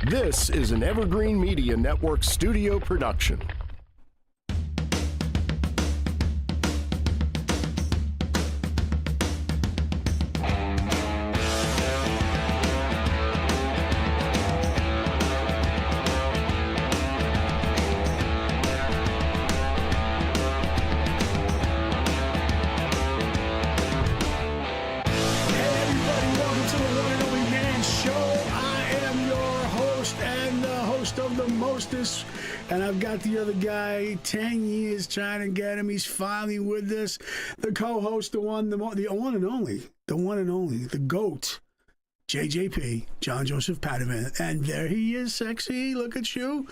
This is an Evergreen Media Network studio production. And I've got the other guy, 10 years trying to get him. He's finally with us. The co-host, the one and only, the GOAT, JJP, John Joseph Padovan. And there he is, sexy. Look at you.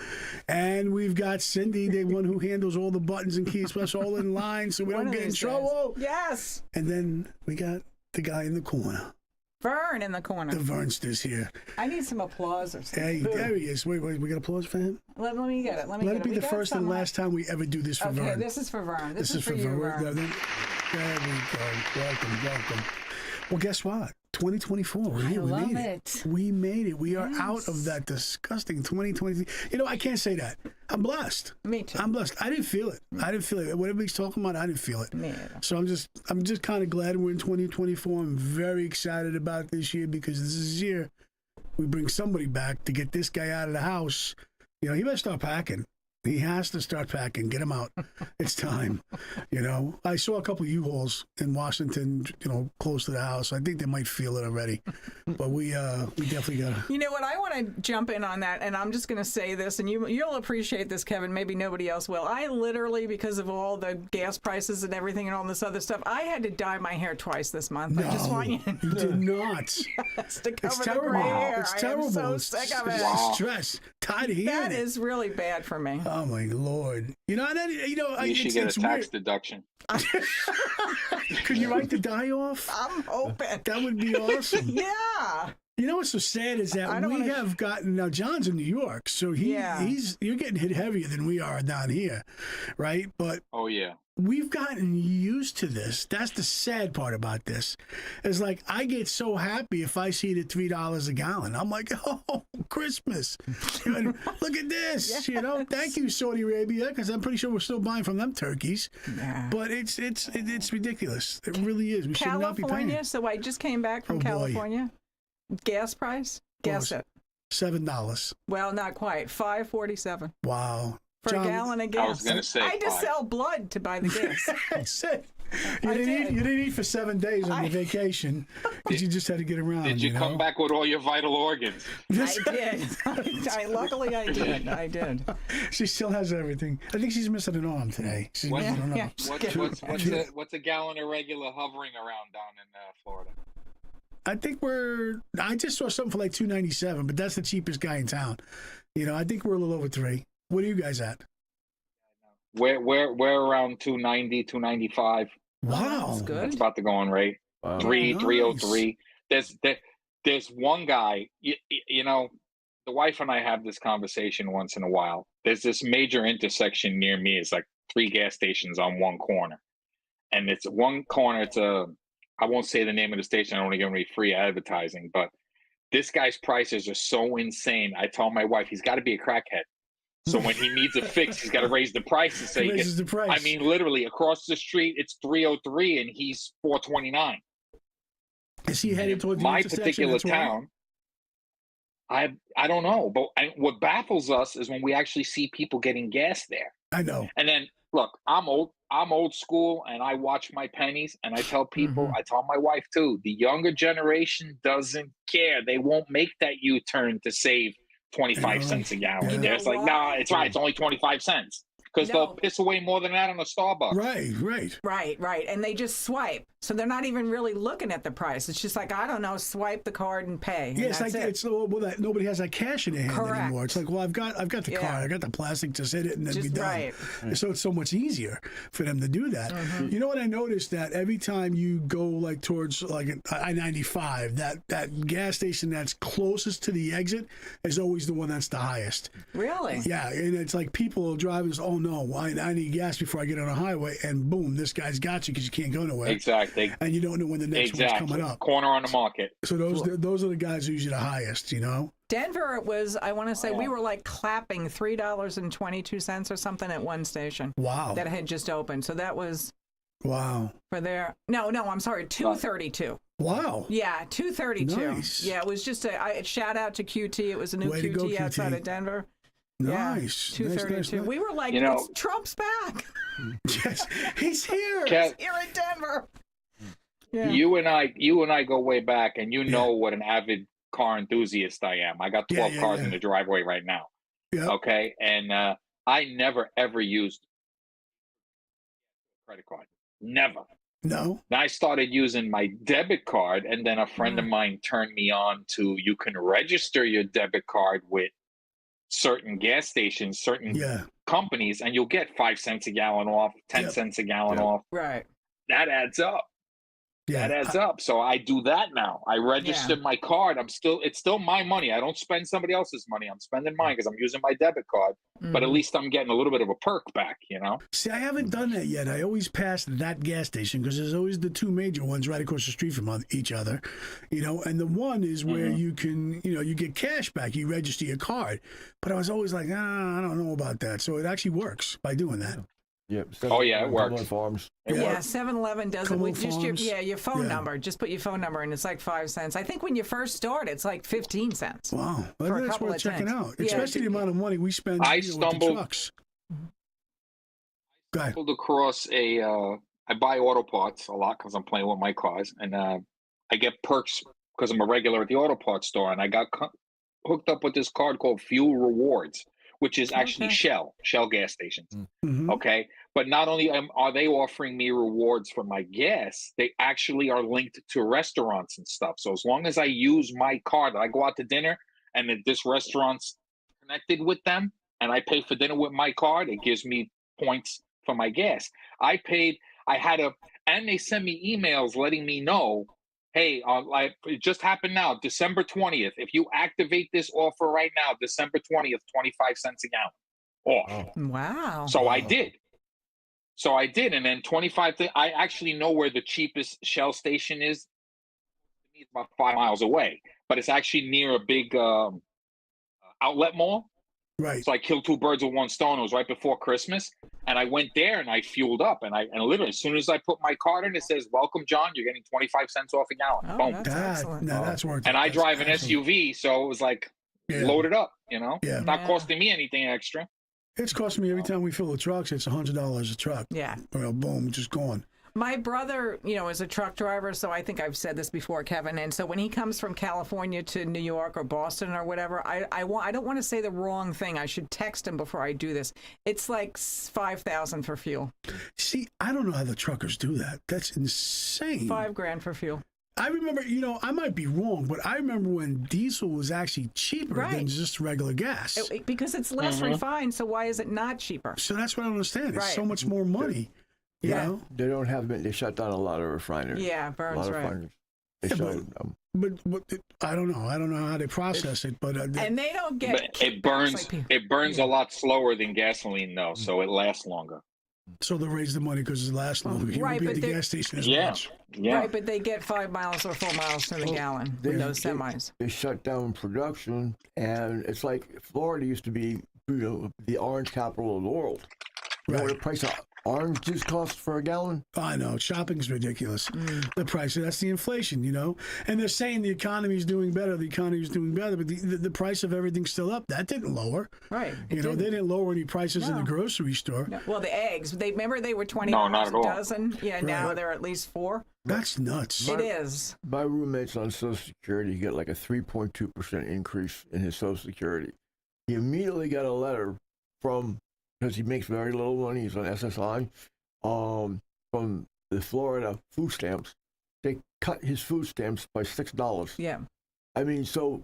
And we've got Cindy, the one who handles all the buttons and keeps us all in line so we don't get in trouble. Yes. And then we got the guy in the corner. Vern in the corner. The Vernster's here. I need some applause or something. Hey, there he is. Wait, we got applause for him? Let me get it. Let it be the first and last time we ever do this for Vern. Okay, this is for Vern. This is for you, Vern. There we go. Welcome. Well, guess what? 2024. I love it. We made it. We are out of that disgusting 2023. You know, I can't say that. I'm blessed. Me too. I'm blessed. I didn't feel it. What everybody's talking about, I didn't feel it. Me either. So I'm just kind of glad we're in 2024. I'm very excited about this year because this is the year we bring somebody back to get this guy out of the house. You know, he better start packing. He has to start packing. Get him out. It's time. You know, I saw a couple of U-Hauls in Washington, you know, close to the house. I think they might feel it already. But we definitely got to. You know what? I want to jump in on that, and I'm just going to say this, and you'll appreciate this, Kevin. Maybe nobody else will. I literally, because of all the gas prices and everything and all this other stuff, I had to dye my hair twice this month. No, I just want you to you did not. Yes, to cover It's the terrible. gray hair. It's terrible. I am so sick of it. It's stress. Tired of hearing That it. is really bad for me. Oh my Lord! You know, and then, you should get a tax deduction. Could you write the dye off? I'm hoping. That would be awesome. Yeah. You know what's so sad is that we have gotten, now John's in New York, so you're getting hit heavier than we are down here, right? But oh yeah, we've gotten used to this. That's the sad part about this. It's like I get so happy if I see the $3 a gallon. I'm like, oh, Christmas! Look at this. Yes. You know, thank you, Saudi Arabia, because I'm pretty sure we're still buying from them turkeys. Yeah. But it's ridiculous. It really is. We should not be paying. California. So I just came back from California. Gas price? Guess it. $7. Well, not quite. $5.47 Wow. for John, a gallon of gas. I was going to say I had to sell blood to buy the gas. That's it. You didn't eat for 7 days on your vacation because you just had to get around. Did you come back with all your vital organs? I did. Luckily, I did. I did. She still has everything. I think she's missing an arm today. She's missing an arm. What's a gallon of regular hovering around down in Florida? I think I just saw something for like $2.97, but that's the cheapest guy in town. You know, I think we're a little over $3. What are you guys at? We're around $2.90, $2.95. Wow, that's good. That's about the going rate. Wow. $3.03. There's one guy. You know, the wife and I have this conversation once in a while. There's this major intersection near me. It's like 3 gas stations on one corner, and it's one corner. It's I won't say the name of the station. I don't want to give any free advertising, but this guy's prices are so insane. I told my wife he's got to be a crackhead. So when he needs a fix, he's got to raise the price and say, raises the price. I mean, literally across the street, it's $3.03 and he's $4.29. Is he headed towards my particular town? I don't know, but what baffles us is when we actually see people getting gas there. I know. And then look, I'm old school, and I watch my pennies, and I tell people, I tell my wife too, the younger generation doesn't care. They won't make that U-turn to save 25 cents a gallon. Yeah. They're just like, nah, it's right. It's only 25 cents. Because they'll piss away more than that on a Starbucks. Right. And they just swipe. So they're not even really looking at the price. It's just like, I don't know, swipe the card and pay. Yeah, it's like that nobody has that cash in their hand anymore. It's like, well, I've got the card, I got the plastic, just hit it and then be done. Right. So it's so much easier for them to do that. You know what I noticed, that every time you go like towards like I-95, that gas station that's closest to the exit is always the one that's the highest. Really? Yeah, and it's like people driving, oh no, I need gas before I get on a highway, and boom, this guy's got you because you can't go nowhere. Exactly. and you don't know when the next one's exactly. coming up. Corner on the market. So those are the guys usually the highest, you know. Denver, it was, I want to say, we were like clapping $3.22 or something at one station. Wow. That had just opened. So that was Wow. for their, no, I'm sorry, $2.32. Wow. Yeah, $2.32. Nice. Yeah, it was just a shout out to QT. It was a new Way to go, QT outside QT. of Denver. Nice. Yeah, Nice, $2.32. nice. We were like, You know- it's Trump's back. Yes, he's here. Kev, Here in Denver. Yeah. you and I go way back, and you know what an avid car enthusiast I am. I got 12 Yeah, cars yeah. in the driveway right now. Yep. Okay, and I never ever used credit card. Never. No. Then I started using my debit card, and then a friend of mine turned me on to you can register your debit card with certain gas stations, certain Yeah. companies, and you'll get 5 cents a gallon off, 10 Yep. cents a gallon Yep. off. Right. That adds up. Yeah. That adds up. So I do that now. I registered my card. It's still my money. I don't spend somebody else's money. I'm spending mine because I'm using my debit card. But at least I'm getting a little bit of a perk back, you know? See, I haven't done that yet. I always pass that gas station because there's always the two major ones right across the street from each other, you know. And the one is where you can, you know, you get cash back. You register your card. But I was always like, I don't know about that. So it actually works by doing that. Yep. Oh, yeah, it works. Cumberland Farms. It Yeah, works. 7-Eleven does it Cumberland with just your Farms. your phone Yeah. number. Just put your phone number in. It's like 5 cents. I think when you first start, it's like 15 cents. Wow. For a That's couple worth of checking tanks. out. Yeah. Especially the amount of money we spend I with the stumbled- trucks. Go ahead. Stumbled across I buy auto parts a lot because I'm playing with my cars, and I get perks because I'm a regular at the auto parts store, and I got hooked up with this card called Fuel Rewards, which is actually Okay. Shell gas stations. Mhm. Okay, but not only are they offering me rewards for my gas, they actually are linked to restaurants and stuff. So as long as I use my card, I go out to dinner, and if this restaurant's connected with them, and I pay for dinner with my card, it gives me points for my gas. And they send me emails letting me know, hey, it just happened now, December 20th. If you activate this offer right now, December 20th, 25 cents a gallon off. Oh. Wow. So I did. And then 25, I actually know where the cheapest Shell station is. It's about 5 miles away, but it's actually near a big outlet mall. Right. So I killed two birds with one stone. It was right before Christmas. And I went there and I fueled up. And literally, as soon as I put my card in, it says, "Welcome, John. You're getting 25 cents off a gallon." Oh, Boom. that's excellent. That's worth it. And I That's drive an excellent. SUV, so it was like Yeah. loaded up, you know? Yeah. Not Yeah. costing me anything extra. It's costing me every time we fill the trucks, it's $100 a truck. Yeah. Well, boom, just gone. My brother, is a truck driver, so I think I've said this before, Kevin. And so when he comes from California to New York or Boston or whatever, I don't want to say the wrong thing. I should text him before I do this. It's like $5,000 for fuel. See, I don't know how the truckers do that. That's insane. $5,000 for fuel. I remember, I might be wrong, but I remember when diesel was actually cheaper than Right. just regular gas. Because it's less refined, so why is it not cheaper? So that's what I don't understand. It's Right. so much more money. You Yeah. know? They don't have. They shut down a lot of refineries. Yeah, a Burns, lot of right. refineries. They Yeah, shut them. But I don't know. I don't know how they process it, but And they don't get But it burns kickbacks like people. it burns Yeah. a lot slower than gasoline though, so it lasts longer. so they'll raise the money because it lasts longer. You Right, won't be but at the they're- gas station as Yeah. much. Yeah. Right, but they get 5 miles or 4 miles to the gallon with those semis. They shut down production, and it's like Florida used to be, the orange capital of the world. You know what the price of orange juice costs for a gallon? I know. Shopping's ridiculous. The price, that's the inflation, And they're saying the economy's doing better, but the price of everything's still up. That didn't lower. Right. They didn't lower any prices in the No. grocery store. No, well, the eggs. Remember they were $20 No, not a at all. dozen. Yeah, now Right. they're at least 4. That's nuts. It is. My roommate's on Social Security. He got like a 3.2% increase in his Social Security. He immediately got a letter because he makes very little money, he's on SSI, from the Florida food stamps. They cut his food stamps by $6. Yeah. I mean, so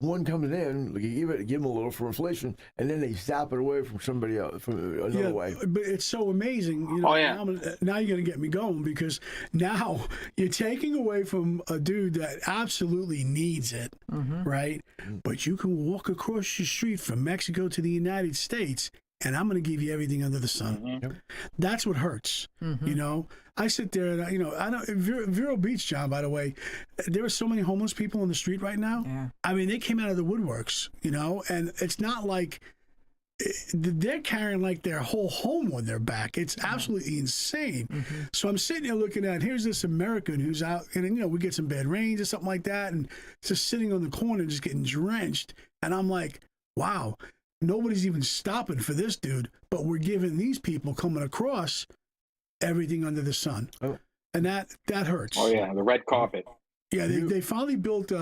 one comes in, like, you give him a little for inflation, and then they zap it away from somebody else, from another way. But it's so amazing. Oh, yeah. Now you're going to get me going because now you're taking away from a dude that absolutely needs it, right? But you can walk across the street from Mexico to the United States and I'm going to give you everything under the sun. Mhm. That's what hurts. You know, I sit there and I don't. Vero Beach, John. By the way, there are so many homeless people on the street right now. Yeah. I mean, they came out of the woodworks. You know, and it's not like they're carrying like their whole home on their back. It's absolutely insane. So I'm sitting there looking at, here's this American who's out, and we get some bad rains or something like that, and just sitting on the corner, just getting drenched. And I'm like, wow, nobody's even stopping for this dude, but we're giving these people coming across everything under the sun. Oh. And that hurts. Oh yeah, the red carpet. Yeah, they finally built.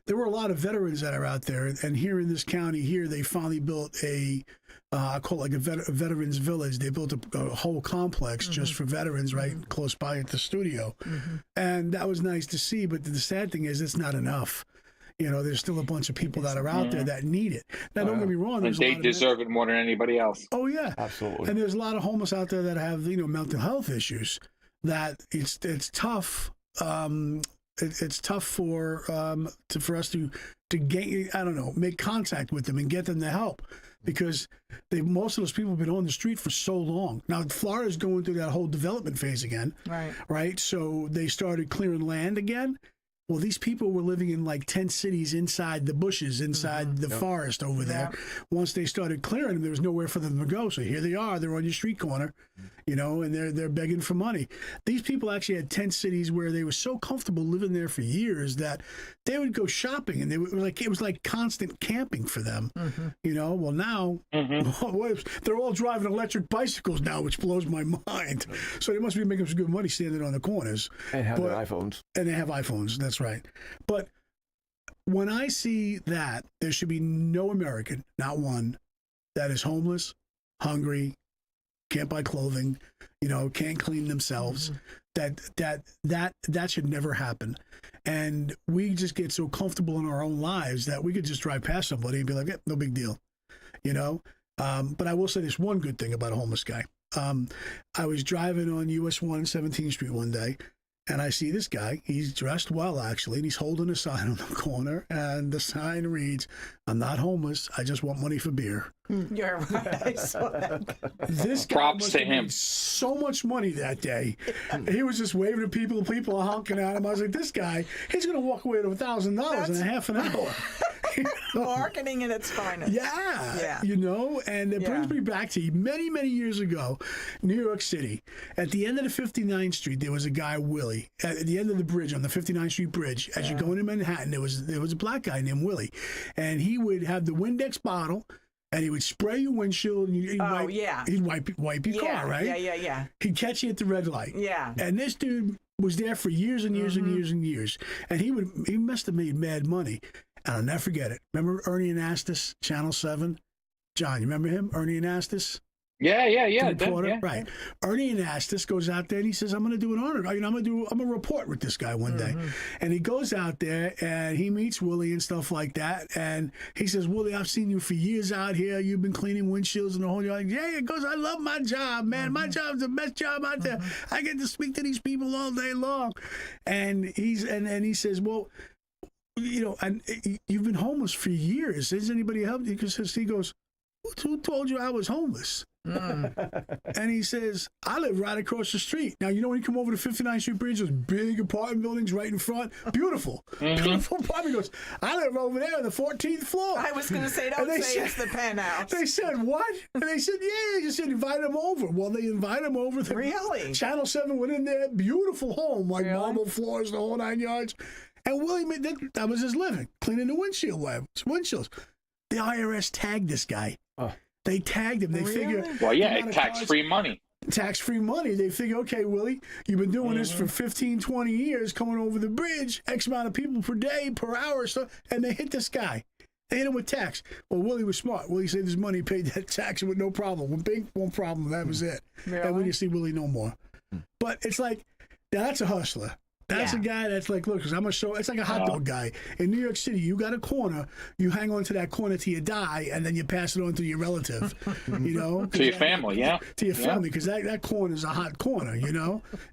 There were a lot of veterans that are out there, and here in this county, they finally built I call it like a veterans village. They built a whole complex just for veterans, right close by at the studio, and that was nice to see. But the sad thing is, it's not enough. There's still a bunch of people that are out there that need it. Now, don't get me wrong. And There's a they lot of deserve it more than anybody else. Oh yeah, Absolutely. and there's a lot of homeless out there that have mental health issues. That it's tough. It's tough for us to gain, make contact with them and get them the help, because most of those people have been on the street for so long. Now Florida's going through that whole development phase again, right? So they started clearing land again. Well, these people were living in like 10 cities inside the bushes, inside the forest over there. Once they started clearing them, there was nowhere for them to go. So here they are. They're on your street corner, and they're begging for money. These people actually had 10 cities where they were so comfortable living there for years that they would go shopping, and it was like constant camping for them. Well, now they're all driving electric bicycles now, which blows my mind. So they must be making some good money standing on the corners. And have their iPhones. And they have iPhones. That's right. But when I see that, there should be no American, not one, that is homeless, hungry, can't buy clothing, can't clean themselves. That should never happen. And we just get so comfortable in our own lives that we could just drive past somebody and be like, no big deal, But I will say this one good thing about a homeless guy. I was driving on US 1 17th Street one day, and I see this guy. He's dressed well, actually, and he's holding a sign on the corner, and the sign reads, "I'm not homeless. I just want money for beer." You're right. I saw that. This guy Props must to have him. made so much money that day. He was just waving at people. People are honking at him. I was like, this guy, he's going to walk away with $1,000 in a half an hour. Marketing at its finest. Yeah. And it brings me back to many, many years ago, New York City. At the end of the 59th Street, there was a guy, Willie. At the end of the bridge, on the 59th Street Bridge, as you go into Manhattan, there was a black guy named Willie. And he would have the Windex bottle, and he would spray your windshield, and he'd wipe your car, right? Yeah. He'd catch you at the red light. Yeah. And this dude was there for years and years and years and years. And he must have made mad money. And I'll never forget it. Remember Ernie Anastas, Channel 7? John, you remember him? Ernie Anastas? Yeah. Reporter? Right. Ernie Anastas goes out there and he says, I'm going to do an honor. I'm going to report with this guy one day. And he goes out there and he meets Willie and stuff like that. And he says, Willie, I've seen you for years out here. You've been cleaning windshields and the whole thing. Yeah, he goes, I love my job, man. My job's the best job out there. I get to speak to these people all day long. And he says, well, and you've been homeless for years. Has anybody helped you? Because he goes, who told you I was homeless? And he says, I live right across the street. Now, when you come over the 59th Street Bridge, there's big apartment buildings right in front. Beautiful. Beautiful apartment. He goes, I live over there on the 14th floor. I was going to say, don't say it's the penthouse. They said, what? And they said, yeah, they just said, invite him over. Well, they invite him over. Really? Channel 7 went in there. Beautiful home, like marble floors, the whole 9 yards. And Willie, that was his living, cleaning the windshields. The IRS tagged this guy. They tagged him. They figure. Well, yeah, tax-free money. Tax-free money. They figure, okay, Willie, you've been doing this for 15, 20 years, coming over the bridge, X amount of people per day, per hour, and they hit this guy. They hit him with tax. Well, Willie was smart. Willie saved his money, paid that tax with no problem. One problem, that was it. Really? And we didn't see Willie no more. But it's like, that's a hustler. That's a guy that's like, look, because I'm going to show, it's like a hot dog guy. In New York City, you got a corner, you hang on to that corner till you die, and then you pass it on to your relative, To your family, To your family, because that corner is a hot corner,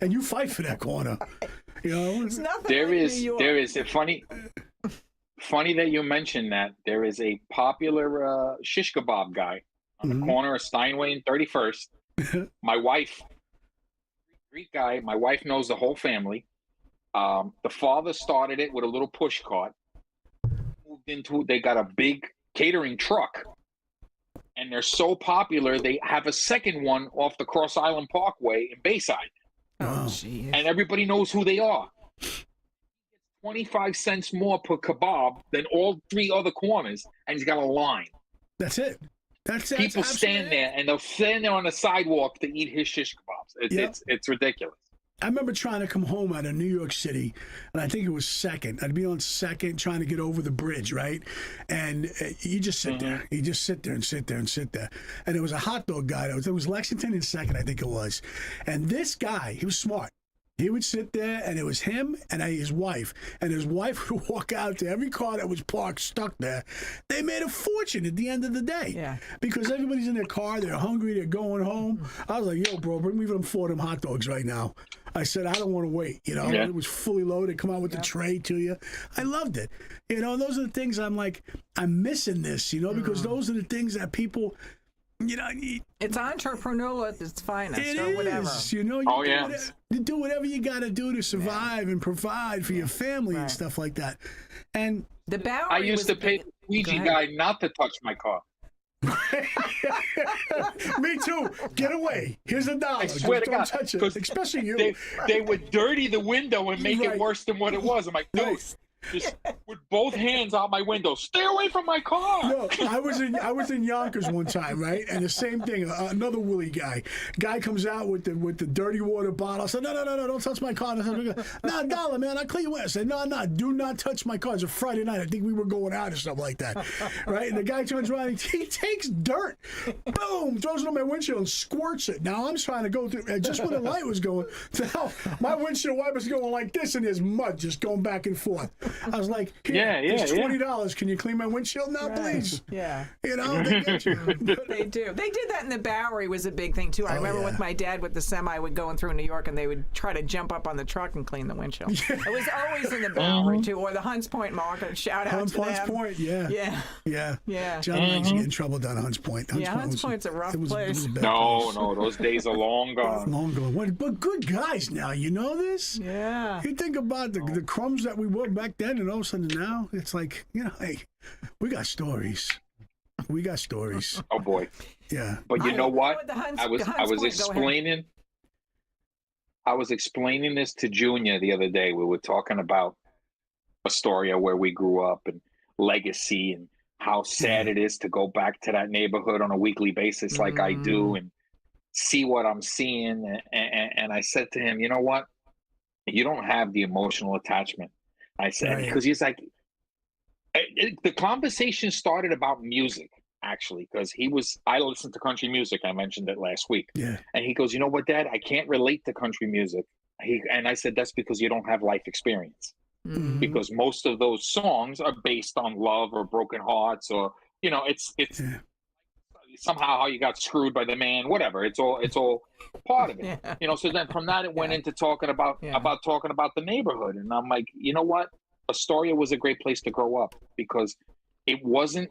and you fight for that corner, It's nothing There like is, New York. there is a funny that you mentioned that. There is a popular shish kebab guy on the corner of Steinway and 31st. My wife, Greek guy, my wife knows the whole family. The father started it with a little push cart. Moved into it. They got a big catering truck. And they're so popular, they have a second one off the Cross Island Parkway in Bayside. Oh, jeez. And everybody knows who they are. 25 cents more per kebab than all 3 other corners, and he's got a line. That's it. That's People absolutely stand there, and they'll stand there on the sidewalk to eat his shish kebabs. It's ridiculous. I remember trying to come home out of New York City, and I think it was Second. I'd be on Second trying to get over the bridge, right? And you just sit there. You just sit there and sit there and sit there. And there was a hot dog guy. It was Lexington and Second, I think it was. And this guy, he was smart. He would sit there, and it was him and his wife. And his wife would walk out to every car that was parked, stuck there. They made a fortune at the end of the day. Yeah. Because everybody's in their car, they're hungry, they're going home. I was like, yo, bro, bring me them 4 of them hot dogs right now. I said, I don't want to wait. You know, It was fully loaded, come out with the tray to you. I loved it. You know, those are the things I'm like, I'm missing this, you know, because those are the things that people, you know, It's entrepreneurial at its finest, it or whatever. is, you know. You do whatever you got to do to survive and provide for your family and stuff like that. And The Bowery I used to pay the Ouija guy not to touch my car. me too. Get away. Here's $1. I swear to Don't God, touch it. 'cause Especially you. They would dirty the window and make Right. it worse than what it was. I'm like, dude, Right. just with both hands out my window, stay away from my car. No, I was in Yonkers one time, right? And the same thing. Another Willie guy. Guy comes out with the dirty water bottle. I said, no, don't touch my car. No, $1, man. I'll clean you away. I said, no, do not touch my car. It's a Friday night. I think we were going out or something like that, right? And the guy turns around. He takes dirt, boom, throws it on my windshield and squirts it. Now I'm trying to go through. And just when the light was going, to hell, my windshield wiper's going like this, and there's mud just going back and forth. I was like, it's $20. Can you clean my windshield now, please? Yeah. You know, they get you. They do. They did that in the Bowery was a big thing too. I remember with my dad with the semi would going through New York and they would try to jump up on the truck and clean the windshield. It was always in the Bowery too, or the Hunts Point Market. Shout out to Hunts them. Point, yeah. John likes to get in trouble down at Hunts Point. Hunts Point's a rough place. It was a bad No, place. those days are long gone. Long gone. But good guys now. You know this? Yeah. You think about the crumbs that we were back then, and all of a sudden now it's like, you know, hey, we got stories. We got stories. Oh boy. Yeah. But you know what? I was explaining. explaining this to Junior the other day. We were talking about Astoria, where we grew up, and legacy, and how sad it is to go back to that neighborhood on a weekly basis like I do and see what I'm seeing. And I said to him, you know what? You don't have the emotional attachment. I said, because he's like, the conversation started about music, actually, because I listened to country music. I mentioned it last week. Yeah. And he goes, you know what, Dad? I can't relate to country music. And I said, that's because you don't have life experience. Mm-hmm. Because most of those songs are based on love or broken hearts, or, you know, it's somehow how you got screwed by the man, whatever. It's all part of it. You know, so then from that it went into talking about the neighborhood. And I'm like, you know what? Astoria was a great place to grow up because it wasn't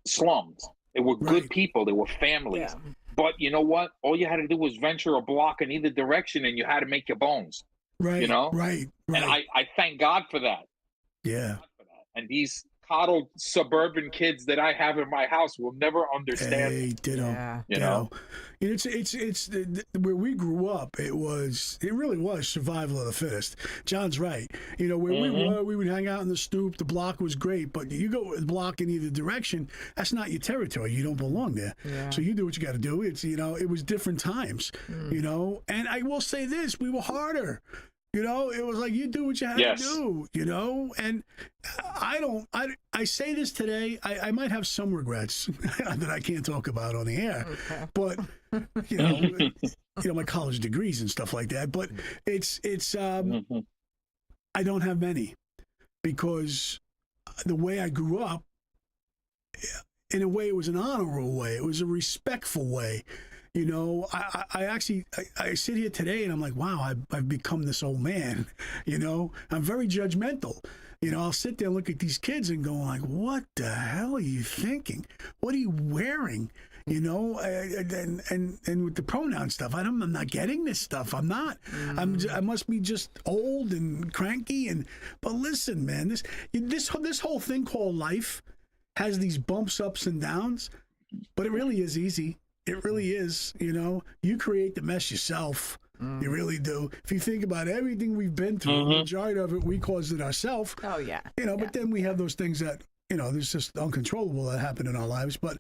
slums. It were good people. They were families. Yeah. But you know what? All you had to do was venture a block in either direction and you had to make your bones. Right. You know? Right. And I thank God for that. Yeah. And these coddled suburban kids that I have in my house will never understand. Hey, ditto. Yeah. You know? It's where we grew up. It really was survival of the fittest. John's right. You know, where we would hang out in the stoop. The block was great, but you go the block in either direction, that's not your territory. You don't belong there. Yeah. So you do what you got to do. It's, you know, it was different times, you know, and I will say this, we were harder. You know, it was like you do what you had to do, you know, and I say this today, I might have some regrets that I can't talk about on the air, but, you know, my college degrees and stuff like that, but it's I don't have many because the way I grew up, in a way, it was an honorable way. It was a respectful way. You know, I sit here today and I'm like, wow, I've become this old man. You know, I'm very judgmental. You know, I'll sit there and look at these kids and go like, what the hell are you thinking? What are you wearing? You know, and with the pronoun stuff, I'm not getting this stuff. I'm not. I must be just old and cranky. But listen, man, this whole thing called life has these bumps, ups and downs, but it really is easy. It really is. You know, you create the mess yourself. You really do. If you think about everything we've been through, the majority of it, we caused it ourselves. Oh, yeah. You know, but then we have those things that, you know, there's just uncontrollable that happen in our lives. But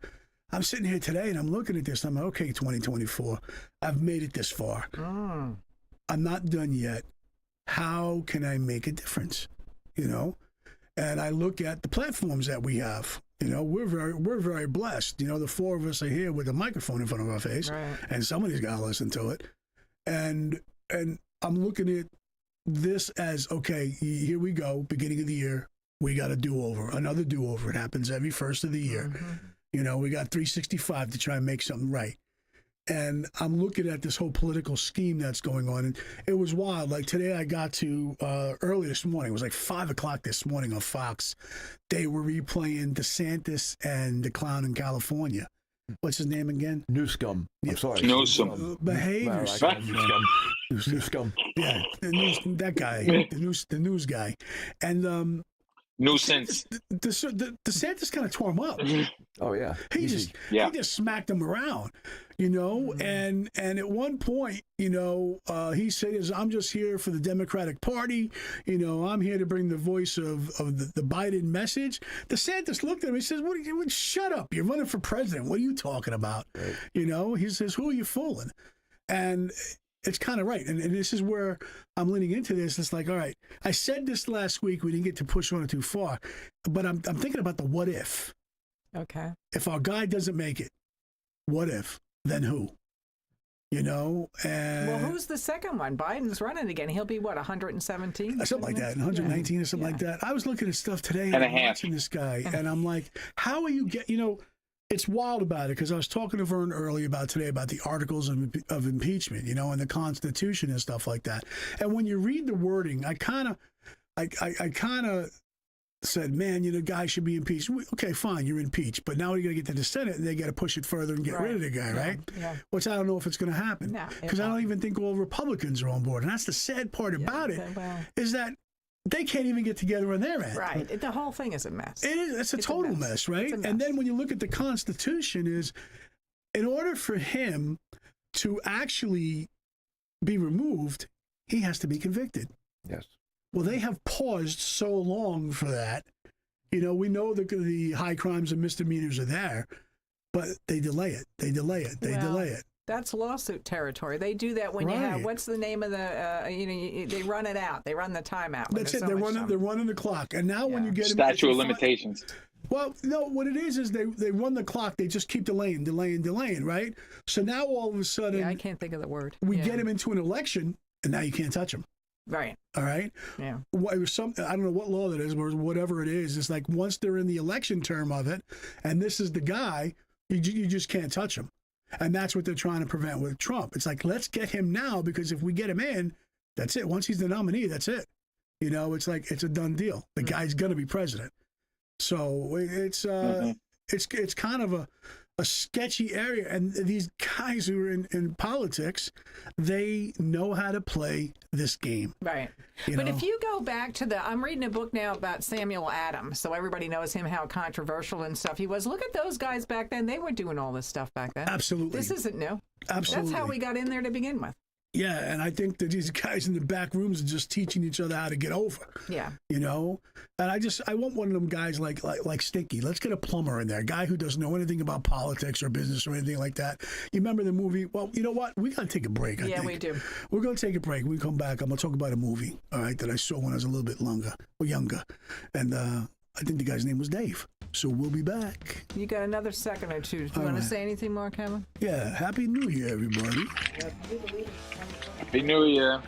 I'm sitting here today and I'm looking at this. I'm like, okay, 2024, I've made it this far. I'm not done yet. How can I make a difference? You know, and I look at the platforms that we have. You know, we're very blessed. You know, the four of us are here with a microphone in front of our face, Right. and somebody's got to listen to it. And I'm looking at this as, okay, here we go, beginning of the year, we got a do-over, another do-over. It happens every first of the year. You know, we got 365 to try and make something right. And I'm looking at this whole political scheme that's going on. And it was wild. Like today I got to, early this morning, it was like 5 o'clock this morning on Fox. They were replaying DeSantis and the clown in California. What's his name again? Newscum. I'm sorry. Newsom. Behaviors. Newscum. Yeah, that guy, the news guy. And Nuisance. DeSantis kind of tore him up. Oh yeah. He Easy. just smacked him around, you know. And at one point, you know, he says, "I'm just here for the Democratic Party. You know, I'm here to bring the voice of the Biden message." DeSantis looked at him. He says, "What? Shut up! You're running for president. What are you talking about?" Right. You know. He says, "Who are you fooling?" And it's kind of right. And this is where I'm leaning into this. It's like, all right, I said this last week. We didn't get to push on it too far. But I'm thinking about the what if. Okay. If our guy doesn't make it, what if? Then who? You know? And Well, who's the second one? Biden's running again. He'll be, what, 117? something like that, 119 or something like that. I was looking at stuff today and And a I'm half. watching this guy, and I'm like, how are you you know, it's wild about it, because I was talking to Vern earlier about today about the articles of impeachment, you know, and the Constitution and stuff like that. And when you read the wording, I kind of said, man, you know, guy should be impeached. Okay, fine, you're impeached, but now you got to get to the Senate and they got to push it further and get rid of the guy, right? Yeah. Which I don't know if it's going to happen, No, it because I don't won't. even think all Republicans are on board. And that's the sad part about it, Well, is that they can't even get together on their end. right. The whole thing is a mess. It is. It's a total mess, right? It's a And mess. then when you look at the Constitution, is in order for him to actually be removed, he has to be convicted. Yes. Well, they have paused so long for that. You know, we know that the high crimes and misdemeanors are there, but they delay it. They delay it. They Well, delay it. That's lawsuit territory. They do that when you have, Right. what's the name of the, they run it out. They run the time out. when That's there's it. so They're much running. time. They're running the clock. And now when Yeah. you get Statute of limitations. Well, no, what it is they run the clock. They just keep delaying, right? So now all of a sudden, Yeah, I can't think of the word. we Yeah. get him into an election, and now you can't touch him. Right. All right. Yeah. It was I don't know what law that is, or whatever it is. It's like once they're in the election term of it, and this is the guy, you just can't touch him. And that's what they're trying to prevent with Trump. It's like, let's get him now, because if we get him in, that's it. Once he's the nominee, that's it. You know, it's like, it's a done deal. The guy's going to be president. So it's kind of a sketchy area. And these guys who are in politics, they know how to play this game. Right. You But know? if you go back to I'm reading a book now about Samuel Adams, so everybody knows him, how controversial and stuff he was. Look at those guys back then. They were doing all this stuff back then. Absolutely. This isn't new. Absolutely. That's how we got in there to begin with. Yeah, and I think that these guys in the back rooms are just teaching each other how to get over. Yeah. You know, and I want one of them guys like Stinky. Let's get a plumber in there, a guy who doesn't know anything about politics or business or anything like that. You remember the movie? Well, you know what? We got to take a break. I Yeah, think. we do. We're going to take a break. When we come back, I'm going to talk about a movie, all right, that I saw when I was a little bit younger, and I think the guy's name was Dave. So we'll be back. You got another second or two. Do you All want to right. say anything more, Kevin? Yeah, Happy New Year, everybody. Happy New Year.